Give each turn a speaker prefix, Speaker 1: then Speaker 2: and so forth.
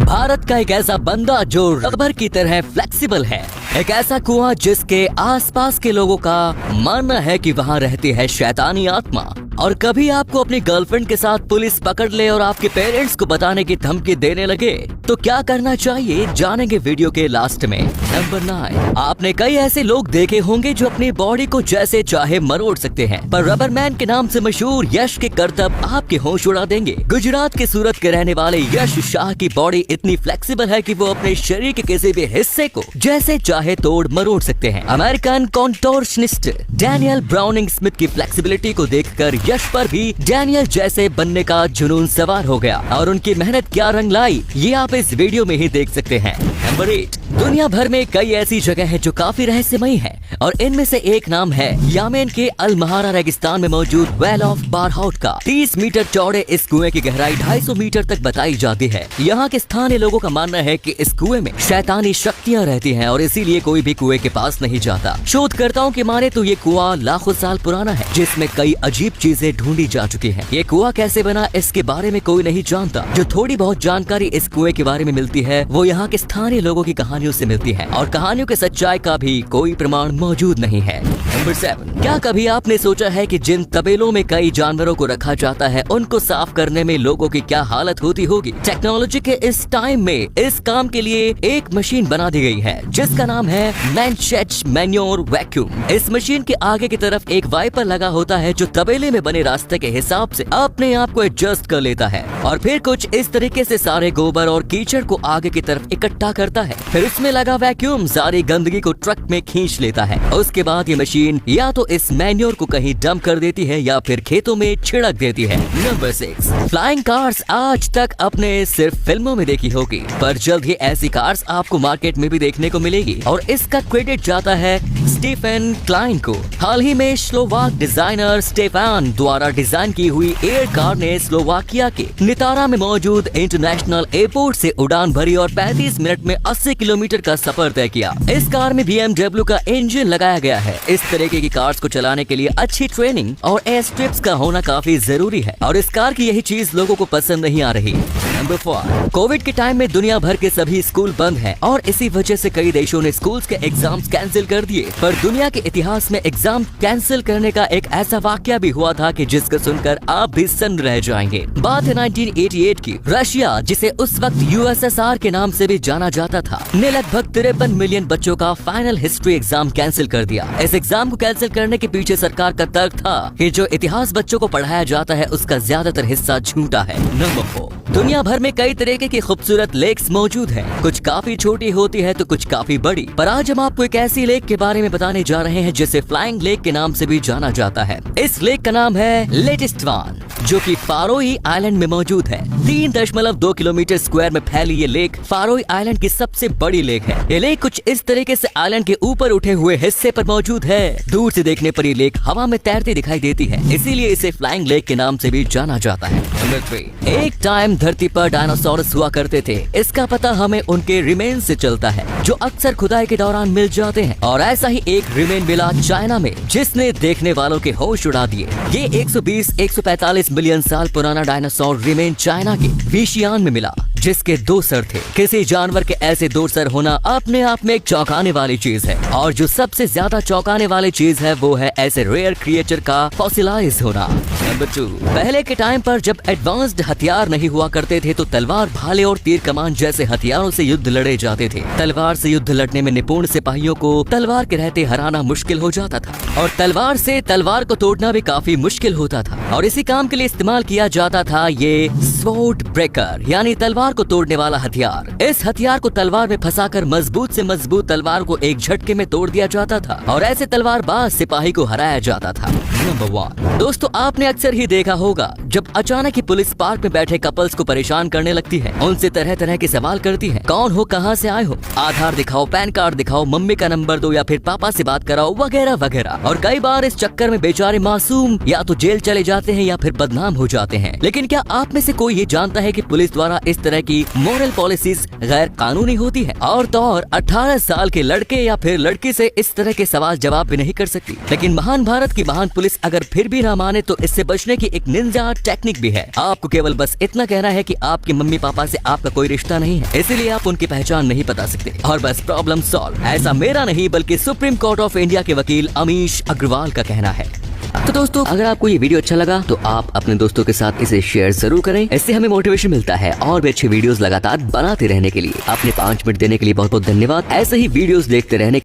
Speaker 1: भारत का एक ऐसा बंदा जो रबर की तरह फ्लेक्सिबल है, एक ऐसा कुआं जिसके आसपास के लोगों का मानना है कि वहाँ रहती है शैतानी आत्मा। और कभी आपको अपनी गर्लफ्रेंड के साथ पुलिस पकड़ ले और आपके पेरेंट्स को बताने की धमकी देने लगे तो क्या करना चाहिए, जानेंगे वीडियो के लास्ट में। नंबर 9, आपने कई ऐसे लोग देखे होंगे जो अपनी बॉडी को जैसे चाहे मरोड़ सकते हैं, पर रबर मैन के नाम से मशहूर यश के करतब आपके होश उड़ा देंगे। गुजरात के सूरत के रहने वाले यश शाह की बॉडी इतनी फ्लेक्सिबल है कि वो अपने शरीर के किसी भी हिस्से को जैसे चाहे तोड़ मरोड़ सकते हैं। अमेरिकन कॉन्टोर्शनिस्ट डैनियल ब्राउनिंग स्मिथ की फ्लेक्सिबिलिटी को देखकर यश पर भी डैनियल जैसे बनने का जुनून सवार हो गया और उनकी मेहनत क्या रंग लाई, ये आप इस वीडियो में ही देख सकते हैं। नंबर 8, दुनिया भर में कई ऐसी जगह है जो काफी रहस्यमयी है और इनमें से एक नाम है यमेन के अल महारा रेगिस्तान में मौजूद वेल ऑफ बारहाउट का। 30 मीटर चौड़े इस कुएं की गहराई 250 मीटर तक बताई जाती है। यहाँ के स्थानीय लोगों का मानना है कि इस कुएं में शैतानी शक्तियाँ रहती हैं और इसीलिए कोई भी कुएं के पास नहीं जाता। शोधकर्ताओं की माने तो ये कुआं लाखों साल पुराना है, जिसमें कई अजीब चीजें ढूंढी जा चुकी हैं। ये कुआं कैसे बना इसके बारे में कोई नहीं जानता। जो थोड़ी बहुत जानकारी इस कुएं के बारे में मिलती है वो यहाँ के स्थानीय लोगों की कहानियों से मिलती है और कहानियों के सच्चाई का भी कोई प्रमाण मौजूद नहीं है। नंबर 7, क्या कभी आपने सोचा है कि जिन तबेलों में कई जानवरों को रखा जाता है उनको साफ करने में लोगों की क्या हालत होती होगी। टेक्नोलॉजी के इस टाइम में इस काम के लिए एक मशीन बना दी गई है जिसका नाम है मैनचेच मैन्योर वैक्यूम। इस मशीन के आगे की तरफ एक वाइपर लगा होता है जो तबेले में बने रास्ते के हिसाब से अपने आप को एडजस्ट कर लेता है और फिर कुछ इस तरीके से सारे गोबर और कीचड़ को आगे की तरफ इकट्ठा करता है। फिर उसमें लगा वैक्यूम सारी गंदगी को ट्रक में खींच लेता है। उसके बाद ये मशीन या तो इस मैन्योर को कहीं डंप कर देती है या फिर खेतों में छिड़क देती है। नंबर 6, फ्लाइंग कार्स आज तक आपने सिर्फ फिल्मों में देखी होगी, पर जल्द ही ऐसी कार्स आपको मार्केट में भी देखने को मिलेगी और इसका क्रेडिट जाता है स्टीफन क्लाइन को। हाल ही में स्लोवाक डिजाइनर स्टेफान द्वारा डिजाइन की हुई एयर कार ने स्लोवाकिया के नितारा में मौजूद इंटरनेशनल एयरपोर्ट से उड़ान भरी और 35 मिनट में 80 किलोमीटर का सफर तय किया। इस कार में BMW का इंजन लगाया गया है। इस तरीके की कार्स को चलाने के लिए अच्छी ट्रेनिंग और एयर स्ट्रिप्स का होना काफी जरूरी है और इस कार की यही चीज लोगों को पसंद नहीं आ रही। नंबर 4, कोविड के टाइम में दुनिया भर के सभी स्कूल बंद हैं और इसी वजह से कई देशों ने स्कूल्स के एग्जाम्स कैंसिल कर दिए। पर दुनिया के इतिहास में एग्जाम कैंसिल करने का एक ऐसा वाकया भी हुआ था कि जिसको सुनकर आप भी सन्न रह जाएंगे। बात है 1988 की। रशिया, जिसे उस वक्त USSR के नाम से भी जाना जाता था, ने लगभग 53 मिलियन बच्चों का फाइनल हिस्ट्री एग्जाम कैंसिल कर दिया। इस एग्जाम को कैंसिल करने के पीछे सरकार का तर्क था कि जो इतिहास बच्चों को पढ़ाया जाता है उसका ज्यादातर हिस्सा झूठा है। नंबर 4, दुनिया भर में कई तरीके की खूबसूरत लेक्स मौजूद हैं। कुछ काफी छोटी होती है तो कुछ काफी बड़ी। पर आज हम आपको एक ऐसी लेक के बारे में बताने जा रहे हैं जिसे फ्लाइंग लेक के नाम से भी जाना जाता है। इस लेक का नाम है लेटिस्टवान, जो कि फारोई आइलैंड में मौजूद है। 3.2 किलोमीटर स्क्वायर में फैली ये लेक फारोई आइलैंड की सबसे बड़ी लेक है। ये लेक कुछ इस तरीके से आइलैंड के ऊपर उठे हुए हिस्से पर मौजूद है। दूर से देखने पर ये लेक हवा में तैरती दिखाई देती है, इसीलिए इसे फ्लाइंग लेक के नाम से भी जाना जाता है। नंबर 3, एक टाइम धरती पर डायनासोरस हुआ करते थे। इसका पता हमें उनके रिमेन से चलता है जो अक्सर खुदाई के दौरान मिल जाते हैं और ऐसा ही एक रिमेन मिला चाइना में जिसने देखने वालों के होश उड़ा दिए। ये 120-145 मिलियन साल पुराना डायनासोर रिमेन चाइना के विशियान में मिला जिसके 2 सर थे। किसी जानवर के ऐसे 2 सर होना अपने आप में एक चौंकाने वाली चीज है और जो सबसे ज्यादा चौंकाने वाली चीज है वो है ऐसे रेयर क्रिएचर का फॉसिलाइज होना। नंबर 2, पहले के टाइम पर जब एडवांस्ड हथियार नहीं हुआ करते थे तो तलवार, भाले और तीर कमान जैसे हथियारों से युद्ध लड़े जाते थे। तलवार से युद्ध लड़ने में निपुण सिपाहियों को तलवार के रहते हराना मुश्किल हो जाता था और तलवार से तलवार को तोड़ना भी काफी मुश्किल होता था और इसी काम के लिए इस्तेमाल किया जाता था ये स्वॉर्ड ब्रेकर, यानी तलवार को तोड़ने वाला हथियार। इस हथियार को तलवार में फंसाकर मजबूत से मजबूत तलवार को एक झटके में तोड़ दिया जाता था और ऐसे तलवारबाज सिपाही को हराया जाता था। नंबर 1, दोस्तों आपने अक्सर ही देखा होगा जब अचानक ही पुलिस पार्क में बैठे कपल्स को परेशान करने लगती है, उनसे तरह तरह के सवाल करती है। कौन हो, कहाँ से आए हो, आधार दिखाओ, पैन कार्ड दिखाओ, मम्मी का नंबर दो या फिर पापा से बात कराओ, वगैरह वगैरह। और कई बार इस चक्कर में बेचारे मासूम या तो जेल चले जाते हैं या फिर बदनाम हो जाते हैं। लेकिन क्या आप में से कोई ये जानता है कि पुलिस द्वारा इस तरह तरह की मॉरल पॉलिसीज गैर कानूनी होती है, और तो और 18 साल के लड़के या फिर लड़की से इस तरह के सवाल जवाब भी नहीं कर सकती। लेकिन महान भारत की महान पुलिस अगर फिर भी ना माने तो इससे बचने की एक निंजा टेक्निक भी है। आपको केवल बस इतना कहना है कि आपके मम्मी पापा से आपका कोई रिश्ता नहीं है, इसीलिए आप उनकी पहचान नहीं बता सकते, और बस प्रॉब्लम सॉल्व। ऐसा मेरा नहीं बल्कि सुप्रीम कोर्ट ऑफ इंडिया के वकील अमीश अग्रवाल का कहना है। तो दोस्तों, अगर आपको ये वीडियो अच्छा लगा तो आप अपने दोस्तों के साथ इसे शेयर जरूर करें। इससे हमें मोटिवेशन मिलता है और भी अच्छी वीडियोस लगातार बनाते रहने के लिए। आपने 5 मिनट देने के लिए बहुत बहुत धन्यवाद। ऐसे ही वीडियोस देखते रहने